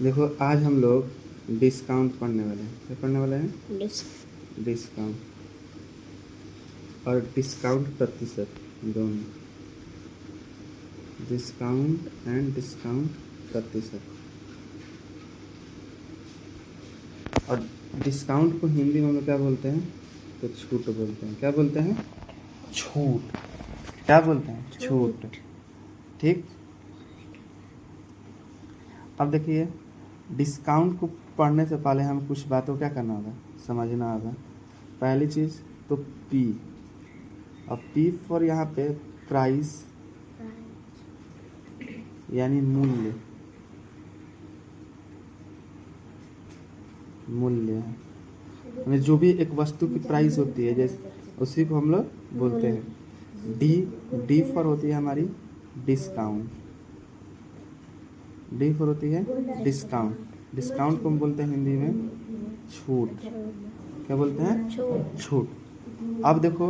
देखो आज हम लोग डिस्काउंट पढ़ने वाले हैं। क्या पढ़ने वाले हैं? डिस्काउंट और डिस्काउंट प्रतिशत दोनों। डिस्काउंट एंड डिस्काउंट प्रतिशत। और डिस्काउंट को हिंदी में हम लोग क्या बोलते हैं? तो छूट बोलते हैं। क्या बोलते हैं? छूट। क्या बोलते हैं? छूट। ठीक। अब देखिए, डिस्काउंट को पढ़ने से पहले हमें कुछ बातों क्या करना होगा, समझना होगा। पहली चीज़ तो पी। अब पी फॉर यहाँ पे प्राइस यानी मूल्य। मूल्य है जो भी एक वस्तु की प्राइस होती है, जैसे उसी को हम लोग बोलते हैं। डी डी फॉर होती है हमारी डिस्काउंट। डी फॉर होती है डिस्काउंट। डिस्काउंट को हम बोलते हैं हिंदी में छूट। क्या बोलते हैं? छूट। अब देखो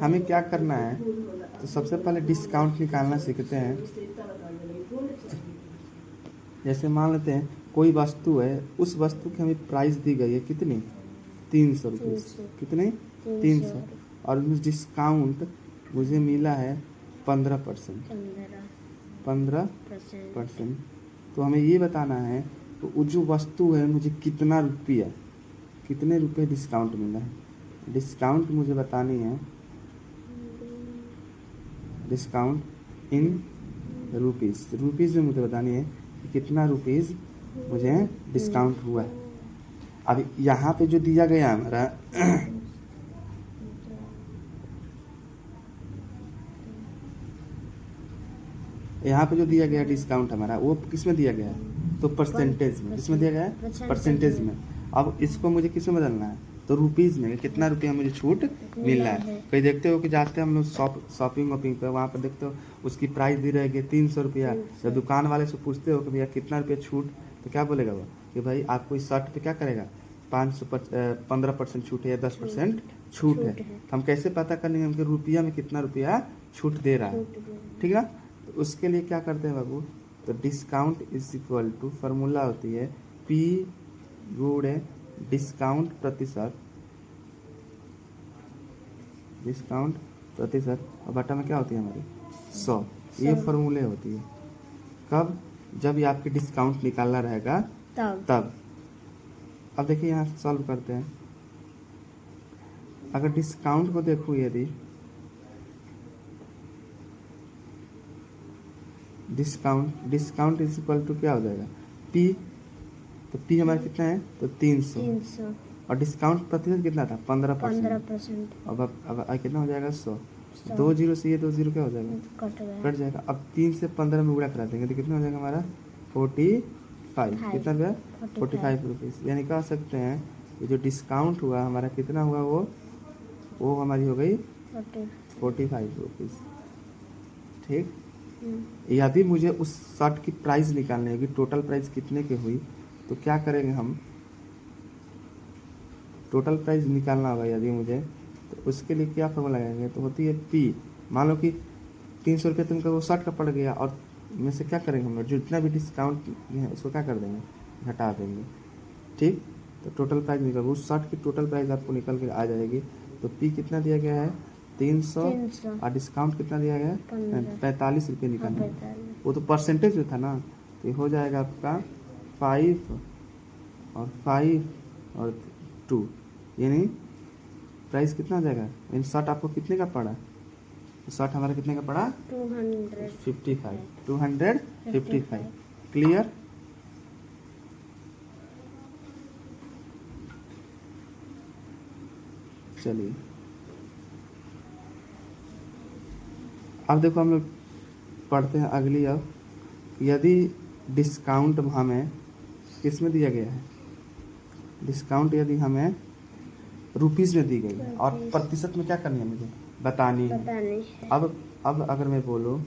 हमें क्या करना है, तो सबसे पहले डिस्काउंट निकालना सीखते हैं। जैसे मान लेते हैं कोई वस्तु है, उस वस्तु की हमें प्राइस दी गई है कितनी? 300 रुपये। कितने? 300। और डिस्काउंट मुझे मिला है 15%। 15%। तो हमें ये बताना है तो वो जो वस्तु है मुझे कितना रुपया, कितने रुपए डिस्काउंट मिला है। डिस्काउंट मुझे बतानी है, डिस्काउंट इन रुपीस। रुपीस में मुझे बतानी है कि कितना रुपीस मुझे डिस्काउंट हुआ है। अब यहाँ पे जो दिया गया हमारा यहाँ पे जो दिया गया डिस्काउंट हमारा वो किस में दिया गया है? तो परसेंटेज में। किस में दिया गया है? परसेंटेज में। अब इसको मुझे किस में बदलना है? तो रुपीज़ में। कितना रुपया मुझे छूट मिल रहा है। कहीं देखते हो कि जाते हैं हम लोग शॉपिंग वॉपिंग पे, वहाँ पर देखते हो उसकी प्राइस दी रहेगी 300 रुपया। जब दुकान वाले से पूछते हो कि भैया कितना रुपया छूट, तो क्या बोलेगा वो कि भाई आपको इस शर्ट पे क्या करेगा, 15% छूट है या 10% छूट है। तो हम कैसे पता करेंगे उनके रुपया में कितना रुपया छूट दे रहा है? ठीक है। तो उसके लिए क्या करते हैं बाबू, तो discount is equal to, formula होती है पी गुणे डिस्काउंट प्रतिशत। डिस्काउंट प्रतिशत और बटा में क्या होती है हमारी 100। ये फार्मूले होती है। कब? जब ये आपके डिस्काउंट निकालना रहेगा तब। अब देखिए यहाँ से सॉल्व करते हैं। अगर डिस्काउंट को देखो, यदि डिस्काउंट इज इक्वल टू क्या हो जाएगा, पी। तो पी हमारा कितना है? तो 300। और डिस्काउंट प्रतिशत कितना था? 15%। अब कितना हो जाएगा? 100। 2 जीरो से ये 2 जीरो क्या हो जाएगा? कट जाएगा। अब 3 से 15 में गुणा करा देंगे तो कितना हो जाएगा हमारा? 45। कितना रुपया? 45 रुपीज़। यानी कह सकते हैं ये जो डिस्काउंट हुआ हमारा कितना हुआ, वो हमारी हो गई 45 रुपीज़। ठीक। यदि मुझे उस शर्ट की प्राइस निकालनी होगी, टोटल प्राइस कितने की हुई, तो क्या करेंगे हम, टोटल प्राइस निकालना होगा यदि मुझे, तो उसके लिए क्या फॉर्मूला लगाएंगे, तो होती है पी। मान लो कि 300 रुपये तुमका वो शर्ट का पड़ गया, और में से क्या करेंगे हम लोग, जितना भी डिस्काउंट है उसको क्या कर देंगे, घटा देंगे। ठीक। तो टोटल प्राइस निकल, उस शर्ट की टोटल प्राइस आपको निकल के आ जाएगी। तो पी कितना दिया गया है? 300। और डिस्काउंट कितना दिया गया है? 45 रुपये निकालना। वो तो परसेंटेज में था ना, तो ये हो जाएगा आपका 5 और 5 और 2, यानी प्राइस कितना हो जाएगा। इन शर्ट आपको कितने का पड़ा? शर्ट हमारा कितने का पड़ा? 255। क्लियर? चलिए अब देखो हम लोग पढ़ते हैं अगली। अब यदि डिस्काउंट हमें किस में दिया गया है, डिस्काउंट यदि हमें रुपीस में दी गई है और प्रतिशत में क्या करनी है मुझे बतानी है। अब अगर मैं बोलूँ,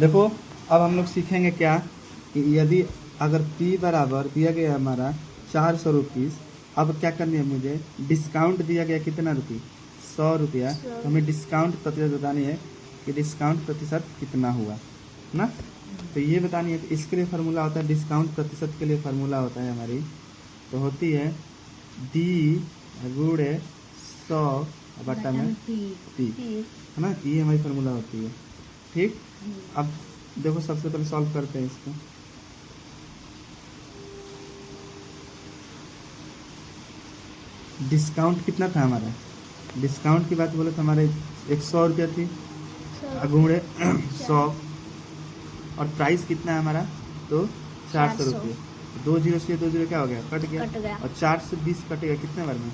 देखो अब हम लोग सीखेंगे क्या कि यदि अगर P बराबर दिया गया हमारा 400 रुपीज़, अब क्या करनी है मुझे, डिस्काउंट दिया गया कितना रुपये, 100 रुपया। तो हमें डिस्काउंट प्रतिशत बतानी है कि डिस्काउंट प्रतिशत कितना हुआ ना। तो ये बतानी है कि इसके लिए फार्मूला होता है, डिस्काउंट प्रतिशत के लिए फार्मूला होता है हमारी, तो होती है डी गुणे 100 बटा में पी, है ना, ये हमारी फार्मूला होती है। ठीक, अब देखो सबसे पहले सॉल्व करते हैं इसको। डिस्काउंट कितना था हमारा, डिस्काउंट की बात बोले तो हमारे 100 रुपया थी, गुणे 100, और प्राइस कितना है हमारा, तो 400 रुपये। 2 जीरो से 2 जीरो क्या हो गया, कट गया, और 4 से 20 कटेगा कितने बार में,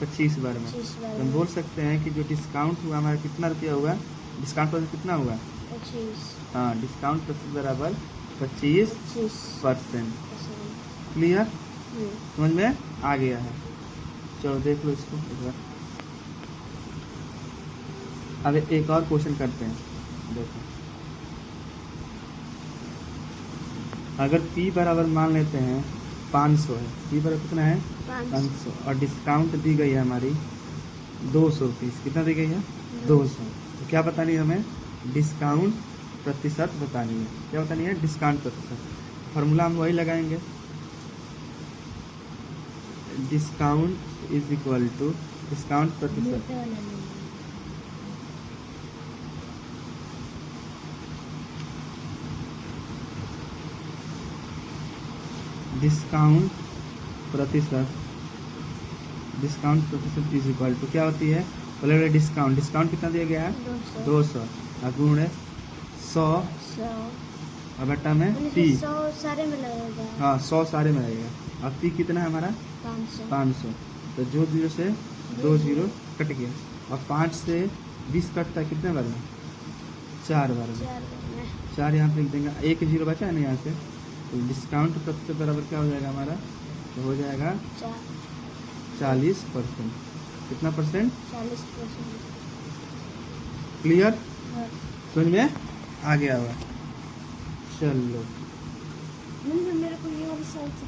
25 बार में। तो हम बोल सकते हैं कि जो डिस्काउंट हुआ हमारा कितना रुपया हुआ, डिस्काउंट पर कितना हुआ, 25। हाँ, डिस्काउंट प्रतिशत बराबर 25%। क्लियर, समझ में आ गया है। चलो देख लो इसको एक बार। अब एक और क्वेश्चन करते हैं, देखो अगर P बराबर मान लेते हैं 500 है, P बराबर कितना है 500, और डिस्काउंट दी गई है हमारी 200 रुपीज़, कितना दी गई है 200। तो क्या बतानी है हमें, डिस्काउंट प्रतिशत बतानी है। क्या बतानी है, डिस्काउंट प्रतिशत। फार्मूला हम वही लगाएंगे, discount is equal to discount प्रतिशत, डिस्काउंट प्रतिशत, डिस्काउंट प्रतिशत इज इक्वल टू क्या होती है, पहले डिस्काउंट, डिस्काउंट कितना दिया गया है 200, गुणे 100 और बटा में पी, 100 सारे में लगेगा, हाँ 100 सारे में लगेगा, और पी कितना है हमारा 500। तो जो जीरो से 2 जीरो कट गया, और 5 से 20 कटता है कितने बार में, 4 बार में, 4 यहाँ पे लिख देंगे, एक जीरो बचा है ना यहाँ से, तो डिस्काउंट प्रतिशत बराबर क्या हो जाएगा हमारा, तो हो जाएगा 40%। कितना परसेंट, 40%। क्लियर, समझ में आ गया हुआ। चलो मेरे को ये वाली साइड से